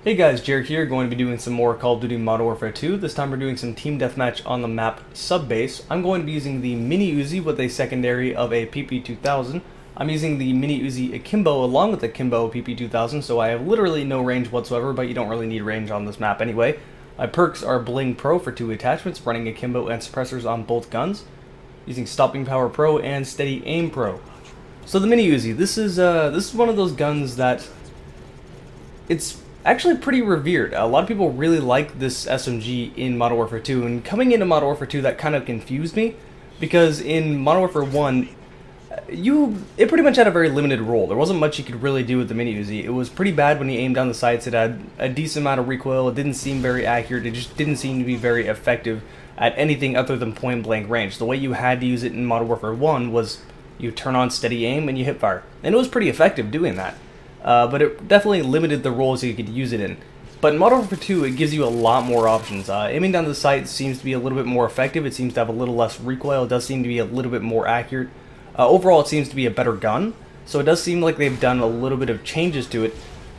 Hey guys, Jared here, going to be doing some more Call of Duty Modern Warfare 2. This time we're doing some team deathmatch on the map Subbase. I'm going to be using the Mini Uzi with a secondary of a PP2000. I'm using the Mini Uzi Akimbo along with the Akimbo PP2000, so I have literally no range whatsoever, but you don't really need range on this map anyway. My perks are Bling Pro for 2 attachments, running Akimbo and suppressors on both guns, using Stopping Power Pro and Steady Aim Pro. So the Mini Uzi, this is one of those guns that it's actually pretty revered. A lot of people really like this SMG in Modern Warfare 2, and coming into Modern Warfare 2 that kind of confused me, because in Modern Warfare 1, it pretty much had a very limited role. There wasn't much you could really do with the Mini Uzi. It was pretty bad when you aimed down the sights. It had a decent amount of recoil. It didn't seem very accurate. It just didn't seem to be very effective at anything other than point blank range. The way you had to use it in Modern Warfare 1 was you turn on steady aim and you hip fire, and it was pretty effective doing that. But it definitely limited the roles you could use it in. But in Modern Warfare 2, it gives you a lot more options. Aiming down the sight seems to be a little bit more effective. It seems to have a little less recoil. It does seem to be a little bit more accurate. Overall, it seems to be a better gun. So it does seem like they've done a little bit of changes to it.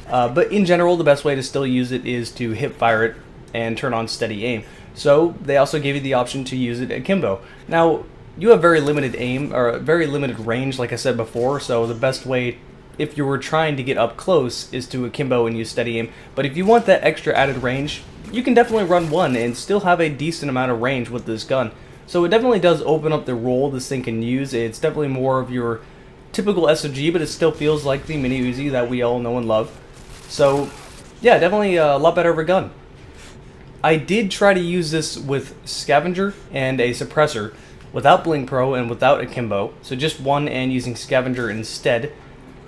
But in general, the best way to still use it is to hip fire it and turn on steady aim. So they also gave you the option to use it akimbo. Now, you have very limited aim, or very limited range, like I said before, so the best way, if you were trying to get up close, is to akimbo and use steady aim. But if you want that extra added range, you can definitely run one and still have a decent amount of range with this gun. So it definitely does open up the role this thing can use. It's definitely more of your typical SMG, but it still feels like the Mini Uzi that we all know and love. So yeah, definitely a lot better of a gun. I did try to use this with Scavenger and a suppressor without Bling Pro and without akimbo, so just one and using Scavenger instead.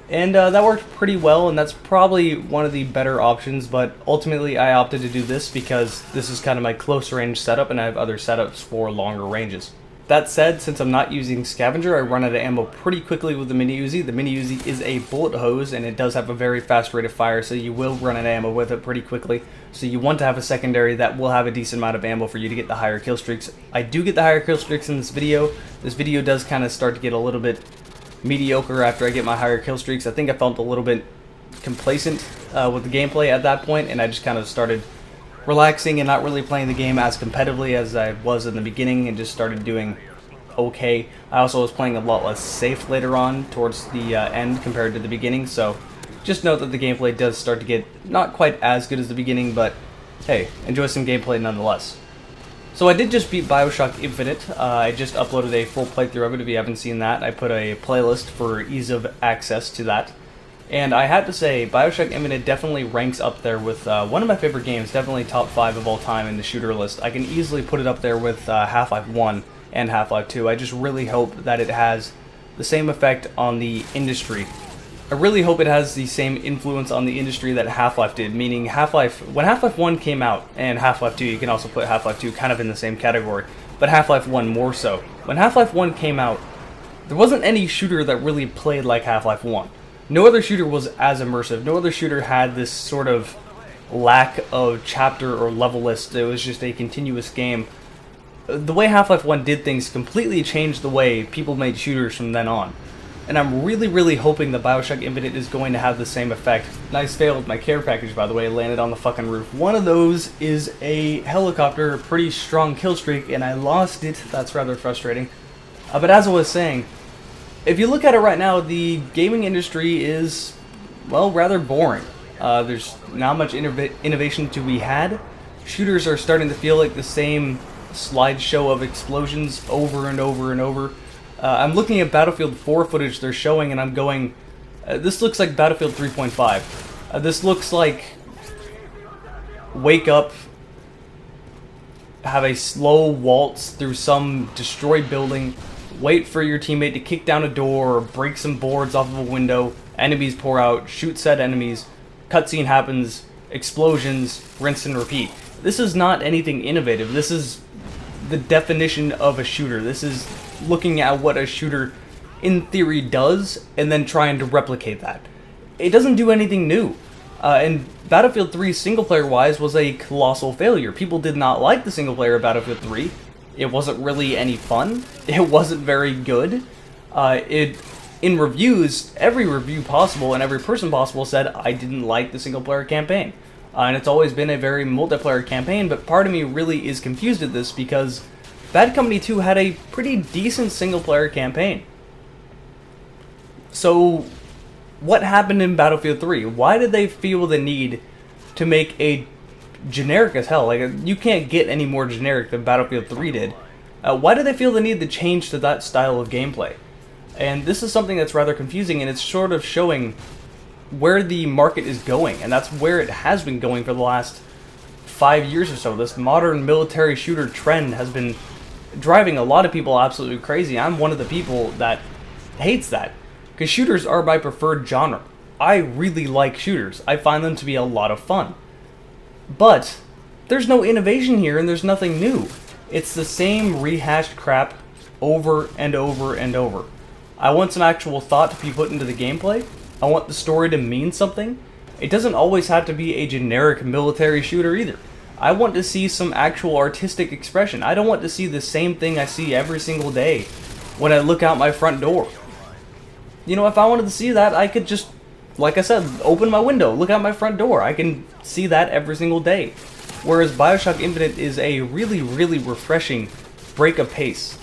And that worked pretty well, and that's probably one of the better options, but ultimately I opted to do this because this is kind of my close range setup and I have other setups for longer ranges. That said, since I'm not using Scavenger, I run out of ammo pretty quickly with the Mini Uzi. The Mini Uzi is a bullet hose and it does have a very fast rate of fire, so you will run out of ammo with it pretty quickly. So you want to have a secondary that will have a decent amount of ammo for you to get the higher kill streaks. I do get the higher kill streaks in this video. This video does kind of start to get a little bit mediocre after I get my higher kill streaks. I think I felt a little bit complacent with the gameplay at that point, and I just kind of started relaxing and not really playing the game as competitively as I was in the beginning, and just started doing okay. I also was playing a lot less safe later on towards the end compared to the beginning, so just note that the gameplay does start to get not quite as good as the beginning, but hey, enjoy some gameplay nonetheless. So I did just beat BioShock Infinite. I just uploaded a full playthrough of it. If you haven't seen that, I put a playlist for ease of access to that. And I have to say, BioShock Infinite definitely ranks up there with one of my favorite games, definitely top 5 of all time in the shooter list. I can easily put it up there with Half-Life 1 and Half-Life 2. I just really hope that it has the same effect on the industry. I really hope it has the same influence on the industry that Half-Life did, meaning when Half-Life 1 came out, and Half-Life 2, you can also put Half-Life 2 kind of in the same category, but Half-Life 1 more so. When Half-Life 1 came out, there wasn't any shooter that really played like Half-Life 1. No other shooter was as immersive. No other shooter had this sort of lack of chapter or level list. It was just a continuous game. The way Half-Life 1 did things completely changed the way people made shooters from then on. And I'm really hoping that BioShock Infinite is going to have the same effect. Nice fail with my care package, by the way, landed on the fucking roof. One of those is a helicopter, a pretty strong kill streak, and I lost it. That's rather frustrating. But as I was saying, if you look at it right now, the gaming industry is, well, rather boring. There's not much innovation to be had. Shooters are starting to feel like the same slideshow of explosions over and over and over. I'm looking at Battlefield 4 footage they're showing, and I'm going, this looks like Battlefield 3.5. This looks like wake up, have a slow waltz through some destroyed building, wait for your teammate to kick down a door or break some boards off of a window, enemies pour out, shoot said enemies, cutscene happens, explosions, rinse and repeat. This is not anything innovative. This is the definition of a shooter. This is looking at what a shooter in theory does and then trying to replicate that. It doesn't do anything new. And Battlefield 3 single player wise was a colossal failure. People did not like the single player of Battlefield 3. It wasn't really any fun. It wasn't very good. In reviews, every review possible and every person possible said I didn't like the single player campaign. and it's always been a very multiplayer campaign, but part of me really is confused at this because Bad Company 2 had a pretty decent single-player campaign. So, what happened in Battlefield 3? Why did they feel the need to make a generic as hell? Like, you can't get any more generic than Battlefield 3 did. Why did they feel the need to change to that style of gameplay? And this is something that's rather confusing, and it's sort of showing where the market is going, and that's where it has been going for the last 5 years or so. This modern military shooter trend has been driving a lot of people absolutely crazy. I'm one of the people that hates that, because shooters are my preferred genre. I really like shooters. I find them to be a lot of fun. But there's no innovation here, and there's nothing new. It's the same rehashed crap over and over and over. I want some actual thought to be put into the gameplay. I want the story to mean something. It doesn't always have to be a generic military shooter either. I want to see some actual artistic expression. I don't want to see the same thing I see every single day when I look out my front door. You know, if I wanted to see that, I could just, like I said, open my window, look out my front door. I can see that every single day. Whereas BioShock Infinite is a really, really refreshing break of pace.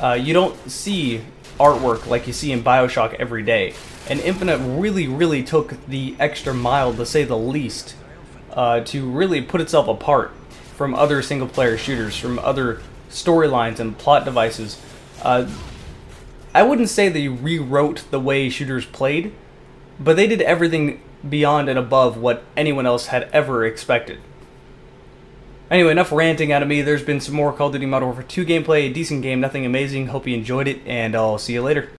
You don't see artwork like you see in BioShock every day. And Infinite really, really took the extra mile, to say the least, to really put itself apart from other single-player shooters, from other storylines and plot devices. I wouldn't say they rewrote the way shooters played, but they did everything beyond and above what anyone else had ever expected. Anyway, enough ranting out of me. There's been some more Call of Duty Modern Warfare 2 gameplay, a decent game, nothing amazing. Hope you enjoyed it, and I'll see you later.